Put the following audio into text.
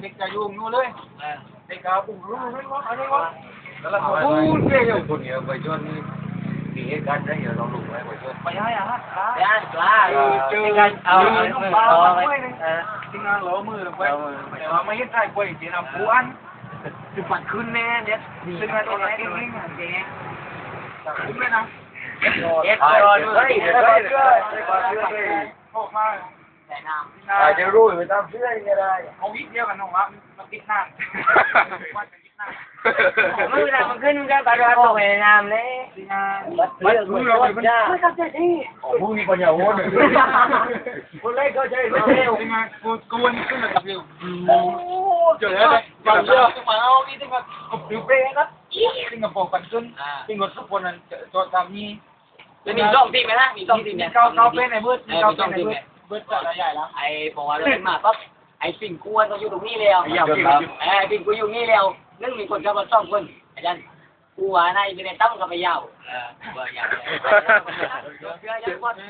เด็กจะยุ่งนู่นเลยเด็กก็ปุ่มรู้ไม่ว่าอะไรวะแล้วเราพูดเรื่องคนเดียวไปจนมีเหตุการณ์ได้เยอะเราหลุดไปไปจนไปให้อาหารปลาเจอกันเอาปลาไปทีงานล้อมือลงไปแต่ว่าไม่เห็นใครไปเจนำปูอันจะปัดขึ้นแน่เด็ดซึ่งงานตัวนี้เก่งๆเก่งขึ้นไหมนะเด็ดเลยโอ้มาอาจจะรู้ไปตามเพื่อนก็ได้เอาวิทย์เดียวกันน้องวะมันติดหน้ามือเรามันขึ้นกันไปเราไปน้ำเลยมือเราไปจ้าไม่เข้าใจดิมึงนี่ปัญญาโว้ยคนแรกเข้าใจเร็วยังไงกูวันนี้ขึ้นมาเร็วเจอเลยฟังเยอะมาเอานี่ที่มาผิวเปรี้ยครับที่มาปอกกันขึ้นที่งดทุกคนนั้นจอดตามนี้จะมีช่องทีมไหมนะมีช่องทีมเนี่ยเขาเป็นไอ้เบิร์ดเขาเป็นไอ้เบิร์ดจะใหญ่แล้วไอ้บอกว่าเล่นมาปั๊บไอ้ปิ่นกวนเขาอยู่ตรงนี้แล้วไอ้ปิ่นกูอยู่นี่แล้วนึกมีคนจะมาซ่อมคนอาจารย์กูว่าในเป็นตั้มกับไปยาว